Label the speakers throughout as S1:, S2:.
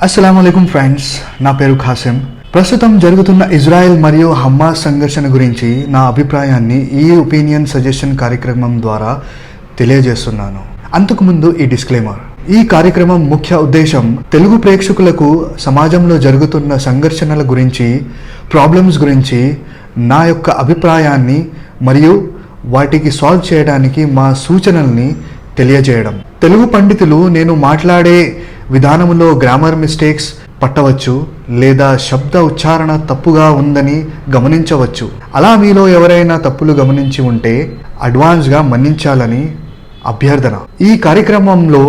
S1: అస్సలాముఅలైకుం friends, నా పేరు ఖాసిం. ప్రస్తుతం జరుగుతున్న ఇజ్రాయెల్ మరియు హమాస్ సంఘర్షణ గురించి నా అభిప్రాయాన్ని ఈ ఒపీనియన్ సజెషన్ కార్యక్రమం ద్వారా తెలియజేస్తున్నాను. అంతకుముందు ఈ డిస్క్లైమర్. ఈ కార్యక్రమం ముఖ్య ఉద్దేశం తెలుగు ప్రేక్షకులకు సమాజంలో జరుగుతున్న సంఘర్షణల గురించి, ప్రాబ్లమ్స్ గురించి నా యొక్క అభిప్రాయాన్ని మరియు వాటికి సాల్వ్ చేయడానికి మా సూచనల్ని తెలియజేయడం. తెలుగు పండితులు నేను మాట్లాడే విధానంలో గ్రామర్ మిస్టేక్స్ పట్టవచ్చు లేదా శబ్ద ఉచ్చారణ తప్పుగా ఉందని గమనించవచ్చు. అలా మీలో ఎవరైనా తప్పులు గమనించి ఉంటే అడ్వాన్స్గా మన్నించాలని అభ్యర్థన. ఈ కార్యక్రమంలో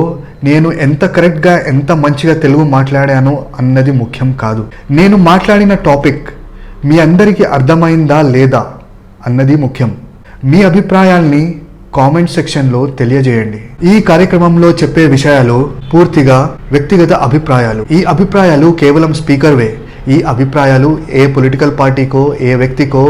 S1: నేను ఎంత కరెక్ట్గా ఎంత మంచిగా తెలుగు మాట్లాడాను అన్నది ముఖ్యం కాదు. నేను మాట్లాడిన టాపిక్ మీ అందరికీ అర్థమైందా లేదా అన్నది ముఖ్యం. మీ అభిప్రాయాల్ని కామెంట్ సెక్షన్లో తెలియజేయండి. ఈ కార్యక్రమంలో చెప్పే విషయాలు పూర్తిగా వ్యక్తిగత అభిప్రాయాలు. ఈ అభిప్రాయాలు కేవలం స్పీకర్వే. ఈ అభిప్రాయాలు ఏ పొలిటికల్ పార్టీకో, ఏ వ్యక్తికో,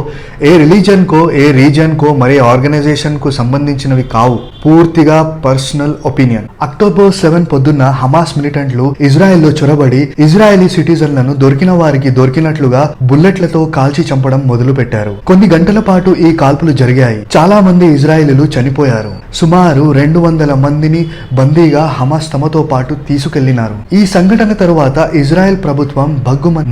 S1: ఏ రిలీజన్కో, ఏ రీజియన్కో, మరే ఆర్గనైజేషన్కు సంబంధించినవి కావు. పూర్తిగా పర్సనల్ ఒపీనియన్. అక్టోబర్ 7 పొద్దున్న హమాస్ మిలిటెంట్లు ఇజ్రాయెల్లో చొరబడి ఇజ్రాయెలీ సిటిజన్లను దొరికిన వారికి దొరికినట్లుగా బుల్లెట్లతో కాల్చి చంపడం మొదలు పెట్టారు. కొన్ని గంటల పాటు ఈ కాల్పులు జరిగాయి. చాలా మంది ఇజ్రాయేలీలు చనిపోయారు. సుమారు 200 మందిని బందీగా హమాస్ తమతో పాటు తీసుకెళ్లినారు. ఈ సంఘటన తరువాత ఇజ్రాయెల్ ప్రభుత్వం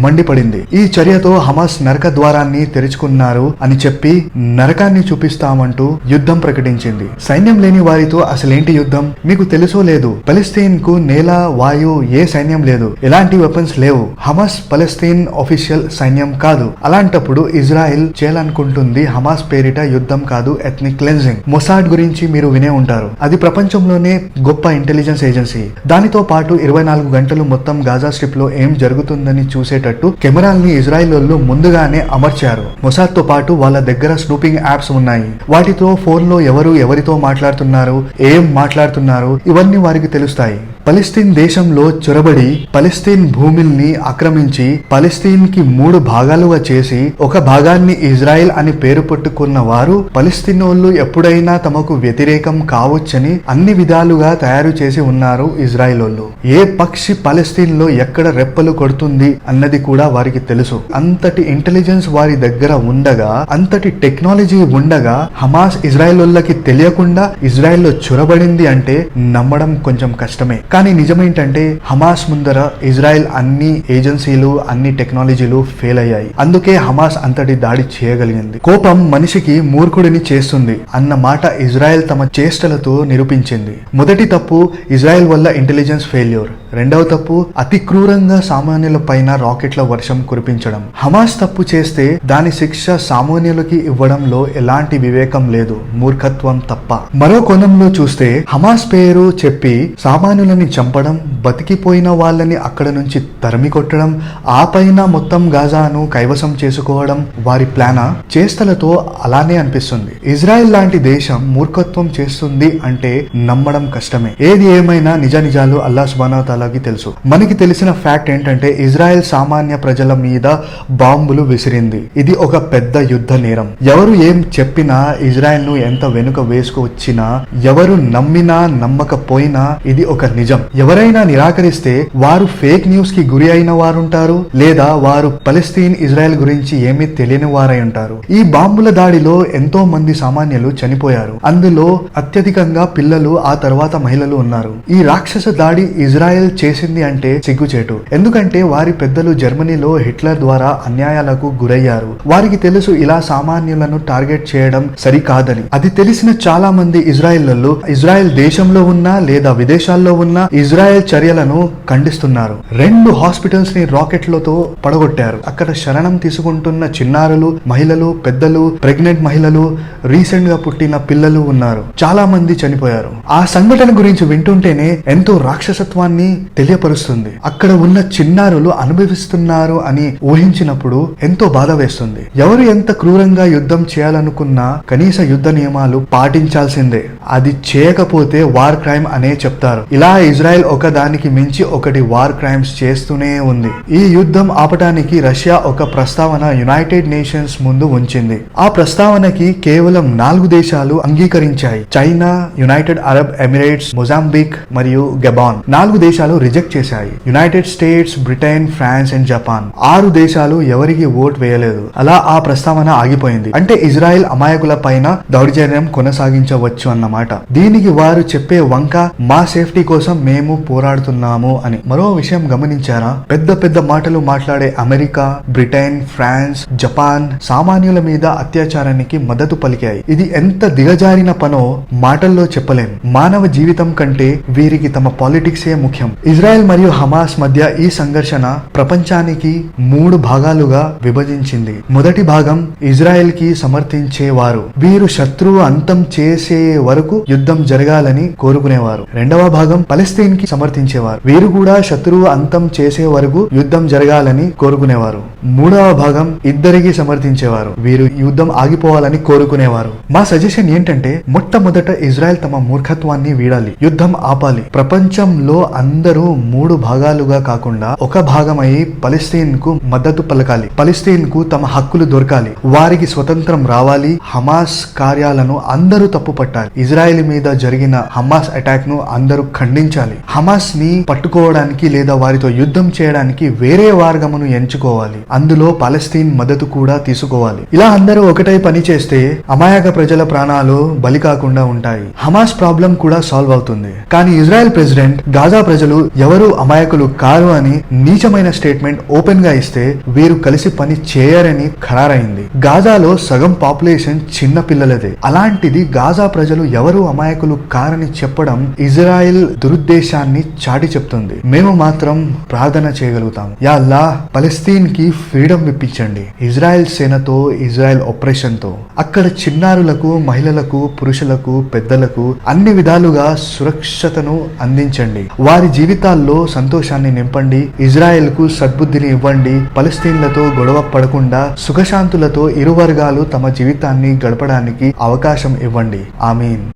S1: మండిపడింది. ఈ చర్యతో హమాస్ నరక ద్వారాన్ని తెరుచుకున్నారు అని చెప్పి నరకాన్ని చూపిస్తామంటూ యుద్ధం ప్రకటించింది. సైన్యం లేని వారితో అసలేంటి యుద్ధం? మీకు తెలుసో లేదు, పలస్తీన్ కు నేల, వాయు ఏ సైన్యం లేదు, ఎలాంటి వెపన్స్ లేవు. హమాస్ పలస్తీన్ ఆఫీషియల్ సైన్యం కాదు. అలాంటప్పుడు ఇజ్రాయెల్ చేయాలనుకుంటుంది హమాస్ పేరిట యుద్ధం కాదు, ఎథ్నిక్ క్లెన్జింగ్. మొసాడ్ గురించి మీరు వినే ఉంటారు. అది ప్రపంచంలోనే గొప్ప ఇంటెలిజెన్స్ ఏజెన్సీ. దానితో పాటు 24 గంటలు మొత్తం గాజా స్ట్రిప్ లో ఏం జరుగుతుందని చూసేటట్టు కెమెరాల్ని ఇజ్రాయెల్ వాళ్ళు ముందుగానే అమర్చారు. మొసాద్ తో పాటు వాళ్ళ దగ్గర స్నూపింగ్ యాప్స్ ఉన్నాయి. వాటితో ఫోన్ లో ఎవరు ఎవరితో మాట్లాడుతున్నారు, ఏం మాట్లాడుతున్నారు, ఇవన్నీ వారికి తెలుస్తాయి. పలస్తీన్ దేశంలో చొరబడి పలస్తీన్ భూమిల్ని ఆక్రమించి పలస్తీన్ కి 3 భాగాలుగా చేసి ఒక భాగాన్ని ఇజ్రాయెల్ అని పేరు పెట్టుకున్న వారు పలస్తీనోళ్లు ఎప్పుడైనా తమకు వ్యతిరేకం కావచ్చని అన్ని విధాలుగా తయారు చేసి ఉన్నారు ఇజ్రాయెలోళ్ళు. ఏ పక్షి పలస్తీన్ లో ఎక్కడ రెప్పలు కొడుతుంది అన్నది కూడా వారికి తెలుసు. అంతటి ఇంటెలిజెన్స్ వారి దగ్గర ఉండగా, అంతటి టెక్నాలజీ ఉండగా హమాస్ ఇజ్రాయెలోళ్ళకి తెలియకుండా ఇజ్రాయెల్లో చొరబడింది అంటే నమ్మడం కొంచెం కష్టమే. కానీ నిజమేంటంటే హమాస్ ముందర ఇజ్రాయెల్ అన్ని ఏజెన్సీలు, అన్ని టెక్నాలజీలు ఫెయిల్ అయ్యాయి. అందుకే హమాస్ అంతటి దాడి చేయగలిగింది. కోపం మనిషికి మూర్ఖుడిని చేస్తుంది అన్న మాట ఇజ్రాయెల్ తమ చేష్టలతో నిరూపించింది. మొదటి తప్పు ఇజ్రాయెల్ వల్ల ఇంటెలిజెన్స్ ఫెయిల్యూర్. రెండవ తప్పు అతి క్రూరంగా సామాన్యుల పైన రాకెట్ల వర్షం కురిపించడం. హమాస్ తప్పు చేస్తే దాని శిక్ష సామాన్యులకి ఇవ్వడంలో ఎలాంటి వివేకం లేదు, మూర్ఖత్వం తప్ప. మరో కోణంలో చూస్తే హమాస్ పేరు చెప్పి సామాన్యులని చంపడం, బతికిపోయిన వాళ్ళని అక్కడ నుంచి తరిమి కొట్టడం, ఆ పైన మొత్తం గాజాను కైవసం చేసుకోవడం వారి ప్లానా? చేష్టలతో అలానే అనిపిస్తుంది. ఇజ్రాయెల్ లాంటి దేశం మూర్ఖత్వం చేస్తుంది అంటే నమ్మడం కష్టమే. ఏది ఏమైనా నిజ నిజాలు అల్లాహ్ సుబ్హానహు వ తఆలాకి తెలుసు. మనకి తెలిసిన ఫ్యాక్ట్ ఏంటంటే ఇజ్రాయెల్ సామాన్య ప్రజల మీద బాంబులు విసిరింది. ఇది ఒక పెద్ద యుద్ధ నేరం. ఎవరు ఏం చెప్పినా, ఇజ్రాయెల్ ను ఎంత వెనుక వేసుకొచ్చినా, ఎవరు నమ్మినా నమ్మకపోయినా ఇది ఒక నిజం. ఎవరైనా నిరాకరిస్తే వారు ఫేక్ న్యూస్ కి గురి అయిన వారుంటారు, లేదా వారు పలస్తీన్ ఇజ్రాయెల్ గురించి ఏమీ తెలియని వారై ఉంటారు. ఈ బాంబుల దాడిలో ఎంతో మంది సామాన్యులు చనిపోయారు. అందులో అత్యధికంగా పిల్లలు, ఆ తర్వాత మహిళలు ఉన్నారు. ఈ రాక్షస దాడి ఇజ్రాయెల్ చేసింది అంటే సిగ్గుచేటు. ఎందుకంటే వారి పెద్దలు జర్మనీలో హిట్లర్ ద్వారా అన్యాయాలకు గురయ్యారు. వారికి తెలుసు ఇలా సామాన్యులను టార్గెట్ చేయడం సరికాదని. అది తెలిసిన చాలా మంది ఇజ్రాయెల్లో ఇజ్రాయెల్ దేశంలో ఉన్నా లేదా విదేశాల్లో ఉన్న ఇజ్రాయెల్ చర్యలను ఖండిస్తున్నారు. 2 హాస్పిటల్స్ ని రాకెట్లతో పడగొట్టారు. అక్కడ శరణం తీసుకుంటున్న చిన్నారులు, మహిళలు, పెద్దలు, ప్రెగ్నెంట్ మహిళలు, రీసెంట్ గా పుట్టిన పిల్లలు ఉన్నారు. చాలా మంది చనిపోయారు. ఆ సంఘటన గురించి వింటుంటేనే ఎంతో రాక్షసత్వాన్ని తెలియపరుస్తుంది. అక్కడ ఉన్న చిన్నారులు అనుభవిస్తున్నారు అని ఊహించినప్పుడు ఎంతో బాధ వేస్తుంది. ఎవరు ఎంత క్రూరంగా యుద్ధం చేయాలనుకున్నా కనీస యుద్ధ నియమాలు పాటించాల్సిందే. అది చేయకపోతే వార్ క్రైమ్ అనే చెప్తారు. ఇలా ఇజ్రాయెల్ ఒకదానికి మించి ఒకటి వార్ క్రైమ్స్ చేస్తూనే ఉంది. ఈ యుద్ధం ఆపటానికి రష్యా ఒక ప్రస్తావన యునైటెడ్ నేషన్స్ ముందు ఉంచింది. ఆ ప్రస్తావనకి కేవలం 4 దేశాలు అంగీకరించాయి. China, United Arab Emirates, Mozambique మరియు గబాన్. 4 దేశాలు రిజెక్ట్ చేశాయి. United States, Britain, France and Japan. 6 దేశాలు ఎవరికి ఓట్ వేయలేదు. అలా ఆ ప్రస్తావన ఆగిపోయింది. అంటే ఇజ్రాయెల్ అమాయకుల పైన దౌర్జన్యం కొనసాగించవచ్చు అన్నమాట. దీనికి వారు చెప్పే వంక మా సేఫ్టీ కోసం మేము పోరాడుతున్నాము అని. మరో విషయం గమనించారా? పెద్ద పెద్ద మాటలు మాట్లాడే అమెరికా, బ్రిటన్, ఫ్రాన్స్, జపాన్ సామాన్యుల మీద అత్యాచారానికి మద్దతు పలికాయి. ఇది ఎంత దిగజారిన పనో మాటల్లో చెప్పలేం. మానవ జీవితం కంటే వీరికి తమ పాలిటిక్సే ముఖ్యం. ఇజ్రాయెల్ మరియు హమాస్ మధ్య ఈ సంఘర్షణ ప్రపంచానికి 3 భాగాలుగా విభజించింది. మొదటి భాగం ఇజ్రాయెల్ కి సమర్థించేవారు. వీరు శత్రువు అంతం చేసే వరకు యుద్ధం జరగాలని కోరుకునేవారు. రెండవ భాగం పలస్తీన్ కి సమర్థించేవారు. వీరు కూడా శత్రువు అంతం చేసే వరకు యుద్ధం జరగాలని కోరుకునేవారు. మూడవ భాగం ఇద్దరికి సమర్థించేవారు. వీరు యుద్ధం ఆగిపోవాలని కోరుకునేవారు. మా సజెషన్ ఏంటంటే మొట్టమొదట ఇజ్రాయెల్ తమ మూర్ఖత్వాన్ని వీడాలి. యుద్ధం ఆపాలి. ప్రపంచంలో అందరూ 3 భాగాలుగా కాకుండా ఒక భాగమై పలస్తీన్ కు మద్దతు పలకాలి. పలస్తీన్ కు తమ హక్కులు దొరకాలి. వారికి స్వతంత్రం రావాలి. హమాస్ కార్యాలను అందరూ తప్పు పట్టాలి. ఇజ్రాయెల్ మీద జరిగిన హమాస్ అటాక్ ను అందరూ ఖండించాలి. హమాస్ ని పట్టుకోవడానికి లేదా వారితో యుద్ధం చేయడానికి వేరే మార్గమును ఎంచుకోవాలి. అందులో పలస్తీన్ మద్దతు కూడా తీసుకోవాలి. ఇలా అందరూ ఒకటై పని చేస్తే అమాయక ప్రజల ప్రాణాలు బలి కాకుండా ఉంటాయి. హమాస్ ప్రాబ్లం కూడా సాల్వ్ అవుతుంది. కానీ ఇజ్రాయెల్ ప్రెసిడెంట్ గాజా ప్రజలు ఎవరు అమాయకులు కారు అని నీచమైన స్టేట్మెంట్ ఓపెన్ గా ఇస్తే వీరు కలిసి పని చేయరని ఖరారైంది. గాజాలో సగం పాపులేషన్ చిన్న పిల్లలదే. అలాంటిది గాజా ప్రజలు ఎవరు అమాయకులు కారని చెప్పడం ఇజ్రాయెల్ దురుద్దేశాన్ని చాటి చెప్తుంది. మేము మాత్రం ప్రార్థన చేయగలుగుతాం. యా అల్లాహ్, పలస్తీన్ కి ఫ్రీడమ్ ఇప్పించండి. ఇజ్రాయెల్ సేనతో, ఇజ్రాయెల్ ఆపరేషన్ తో అక్కడ చిన్నారులకు, మహిళలకు, పురుషులకు, పెద్దలకు అన్ని విధాలుగా సురక్షతను అందించండి. వారి జీవితాల్లో సంతోషాన్ని నింపండి. ఇజ్రాయెల్ కు సద్బుద్ధిని ఇవ్వండి. పలస్తీన్లతో గొడవ పడకుండా సుఖశాంతులతో ఇరు వర్గాలు తమ జీవితాన్ని గడపడానికి అవకాశం ఇవ్వండి. ఆమీన్.